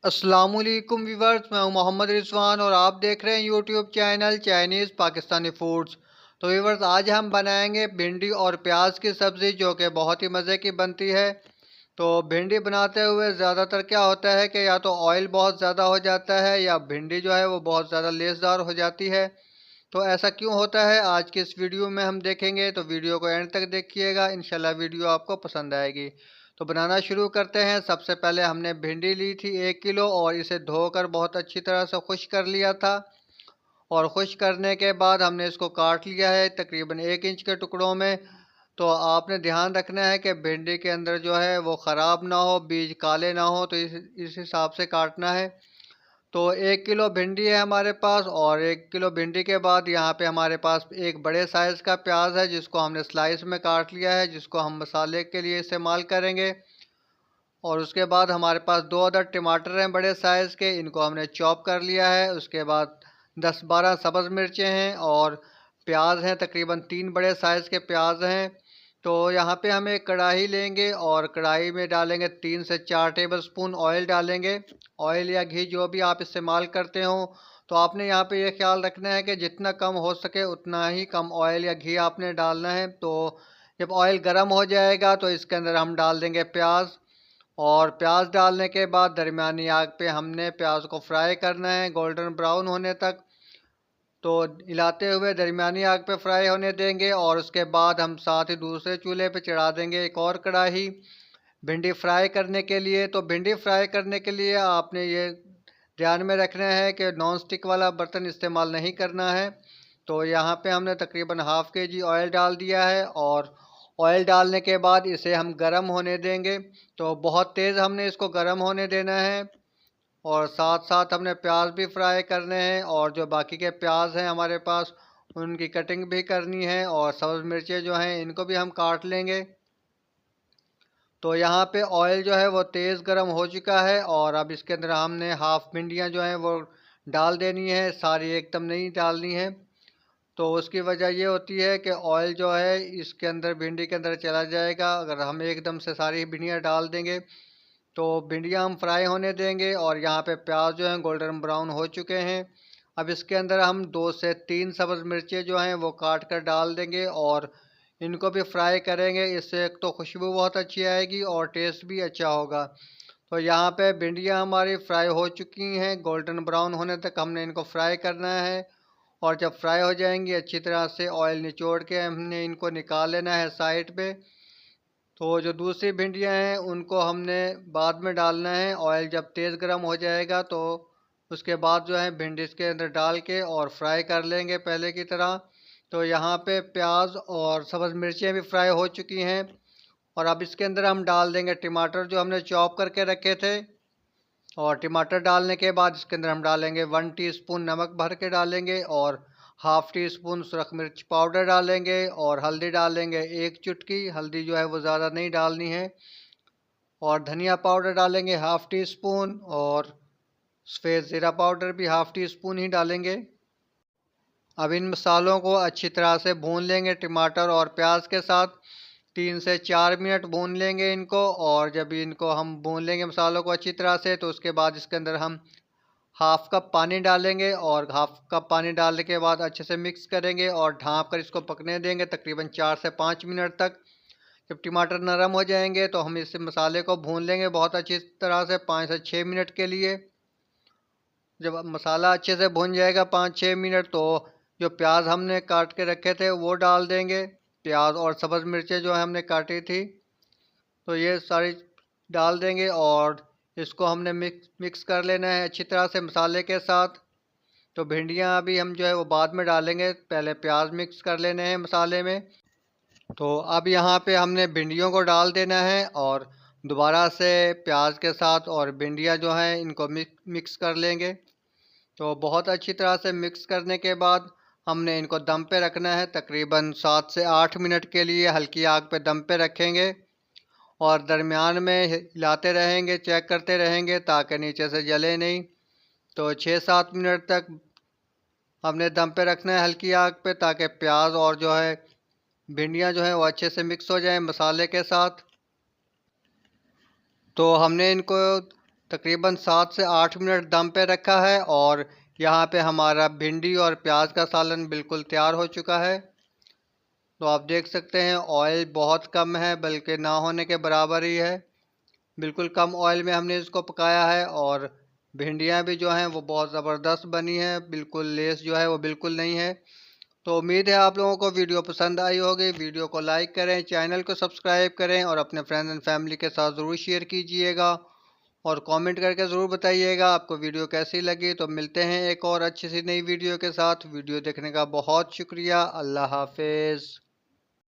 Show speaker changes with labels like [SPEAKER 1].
[SPEAKER 1] अस्सलामुअलैकुम व्यूवर्स, मैं हूं मोहम्मद रिजवान और आप देख रहे हैं YouTube channel Chinese Pakistani foods. तो व्यूवर्स, आज हम बनाएंगे भिंडी और प्याज की सब्ज़ी जो कि बहुत ही मज़े की बनती है। तो भिंडी बनाते हुए ज़्यादातर क्या होता है कि या तो ऑयल बहुत ज़्यादा हो जाता है या भिंडी जो है वो बहुत ज़्यादा लेसदार हो जाती है। तो ऐसा क्यों होता है, आज की इस वीडियो में हम देखेंगे। तो वीडियो को एंड तक देखिएगा, इंशाल्लाह वीडियो आपको पसंद आएगी। तो बनाना शुरू करते हैं। सबसे पहले हमने भिंडी ली थी 1 किलो और इसे धोकर बहुत अच्छी तरह से खुश कर लिया था। और खुश करने के बाद हमने इसको काट लिया है तकरीबन 1 इंच के टुकड़ों में। तो आपने ध्यान रखना है कि भिंडी के अंदर जो है वो ख़राब ना हो, बीज काले ना हो, तो इस हिसाब से काटना है। तो 1 किलो भिंडी है हमारे पास और 1 किलो भिंडी के बाद यहाँ पे हमारे पास एक बड़े साइज़ का प्याज है जिसको हमने स्लाइस में काट लिया है, जिसको हम मसाले के लिए इस्तेमाल करेंगे। और उसके बाद हमारे पास 2 अदद टमाटर हैं बड़े साइज़ के, इनको हमने चॉप कर लिया है। उसके बाद 10-12 सब्ज़ मिर्चें हैं और प्याज हैं, तकरीबन 3 बड़े साइज़ के प्याज हैं। तो यहाँ पे हम एक कढ़ाई लेंगे और कढ़ाई में डालेंगे 3 से 4 टेबलस्पून ऑयल डालेंगे। ऑयल या घी जो भी आप इस्तेमाल करते हो। तो आपने यहाँ पे ये ख्याल रखना है कि जितना कम हो सके उतना ही कम ऑयल या घी आपने डालना है। तो जब ऑयल गर्म हो जाएगा तो इसके अंदर हम डाल देंगे प्याज। और प्याज डालने के बाद दरमियानी आग पे हमने प्याज को फ्राई करना है गोल्डन ब्राउन होने तक। तो हिलाते हुए दरमियानी आग पे फ्राई होने देंगे और उसके बाद हम साथ ही दूसरे चूल्हे पे चढ़ा देंगे एक और कढ़ाई भिंडी फ्राई करने के लिए। तो भिंडी फ्राई करने के लिए आपने ये ध्यान में रखना है कि नॉन स्टिक वाला बर्तन इस्तेमाल नहीं करना है। तो यहाँ पे हमने तकरीबन हाफ़ के जी ऑयल डाल दिया है और ऑयल डालने के बाद इसे हम गरम होने देंगे। तो बहुत तेज़ हमने इसको गरम होने देना है और साथ साथ हमने प्याज भी फ्राई करने हैं और जो बाकी के प्याज हैं हमारे पास उनकी कटिंग भी करनी है और सब्ज़ मिर्चें जो हैं इनको भी हम काट लेंगे। तो यहाँ पे ऑयल जो है वो तेज़ गरम हो चुका है और अब इसके अंदर हमने हाफ़ भिंडियाँ जो हैं वो डाल देनी है, सारी एकदम नहीं डालनी है। तो उसकी वजह ये होती है कि ऑयल जो है इसके अंदर भिंडी के अंदर चला जाएगा। अगर हम एकदम से सारी भिंडियाँ डाल देंगे तो भिंडियाँ हम फ्राई होने देंगे और यहाँ पे प्याज जो हैं गोल्डन ब्राउन हो चुके हैं। अब इसके अंदर हम 2 से 3 सब्ज़ मिर्चें जो हैं वो काट कर डाल देंगे और इनको भी फ्राई करेंगे। इससे एक तो खुशबू बहुत अच्छी आएगी और टेस्ट भी अच्छा होगा। तो यहाँ पे भिंडियाँ हमारी फ्राई हो चुकी हैं, गोल्डन ब्राउन होने तक हमने इनको फ्राई करना है। और जब फ्राई हो जाएंगी अच्छी तरह से ऑयल निचोड़ के हमने इनको निकाल लेना है साइड पे। तो जो दूसरी भिंडियाँ हैं उनको हमने बाद में डालना है। ऑयल जब तेज़ गर्म हो जाएगा तो उसके बाद जो है भिंडी इसके अंदर डाल के और फ्राई कर लेंगे पहले की तरह। तो यहाँ पे प्याज और सब्ज़ मिर्चें भी फ्राई हो चुकी हैं और अब इसके अंदर हम डाल देंगे टमाटर जो हमने चॉप करके रखे थे। और टमाटर डालने के बाद इसके अंदर हम डालेंगे 1 टीस्पून नमक भर के डालेंगे और हाफ़ टी स्पून सुरख मिर्च पाउडर डालेंगे और हल्दी डालेंगे 1 चुटकी। हल्दी जो है वो ज़्यादा नहीं डालनी है। और धनिया पाउडर डालेंगे हाफ़ टी स्पून और सफ़ेद ज़ीरा पाउडर भी हाफ़ टी स्पून ही डालेंगे। अब इन मसालों को अच्छी तरह से भून लेंगे टमाटर और प्याज के साथ। 3 से 4 मिनट भून लेंगे इनको और जब इनको हम भून लेंगे मसालों को अच्छी तरह से तो उसके बाद इसके अंदर हम हाफ़ कप पानी डालेंगे और हाफ़ कप पानी डालने के बाद अच्छे से मिक्स करेंगे और ढाँप कर इसको पकने देंगे तकरीबन 4 से 5 मिनट तक। जब टमाटर नरम हो जाएंगे तो हम इस मसाले को भून लेंगे बहुत अच्छी तरह से 5 से 6 मिनट के लिए। जब मसाला अच्छे से भुन जाएगा 5-6 मिनट तो जो प्याज हमने काट के रखे थे वो डाल देंगे। प्याज और सब्ज़ मिर्चें जो हमने काटी थी तो ये सारी डाल देंगे और इसको हमने मिक्स कर लेना है अच्छी तरह से मसाले के साथ। तो भिंडियाँ अभी हम जो है वो बाद में डालेंगे, पहले प्याज मिक्स कर लेने हैं मसाले में। तो अब यहाँ पे हमने भिंडियों को डाल देना है और दोबारा से प्याज के साथ और भिंडियाँ जो हैं इनको मिक्स कर लेंगे। तो बहुत अच्छी तरह से मिक्स करने के बाद हमने इनको दम पे रखना है तकरीबन 7 से 8 मिनट के लिए हल्की आग पे दम पे रखेंगे और दरमियान में हिलाते रहेंगे, चेक करते रहेंगे ताकि नीचे से जले नहीं। तो 6-7 मिनट तक हमने दम पे रखना है हल्की आग पे ताकि प्याज और जो है भिंडियाँ जो हैं वो अच्छे से मिक्स हो जाएं मसाले के साथ। तो हमने इनको तकरीबन 7 से 8 मिनट दम पे रखा है और यहाँ पे हमारा भिंडी और प्याज का सालन बिल्कुल तैयार हो चुका है। तो आप देख सकते हैं ऑयल बहुत कम है, बल्कि ना होने के बराबर ही है। बिल्कुल कम ऑयल में हमने इसको पकाया है और भिंडियाँ भी जो हैं वो बहुत ज़बरदस्त बनी हैं, बिल्कुल लेस जो है वो बिल्कुल नहीं है। तो उम्मीद है आप लोगों को वीडियो पसंद आई होगी। वीडियो को लाइक करें, चैनल को सब्सक्राइब करें और अपने फ्रेंड्स एंड फैमिली के साथ ज़रूर शेयर कीजिएगा और कमेंट करके ज़रूर बताइएगा आपको वीडियो कैसी लगी। तो मिलते हैं एक और अच्छी सी नई वीडियो के साथ। वीडियो देखने का बहुत शुक्रिया। अल्लाह हाफिज़।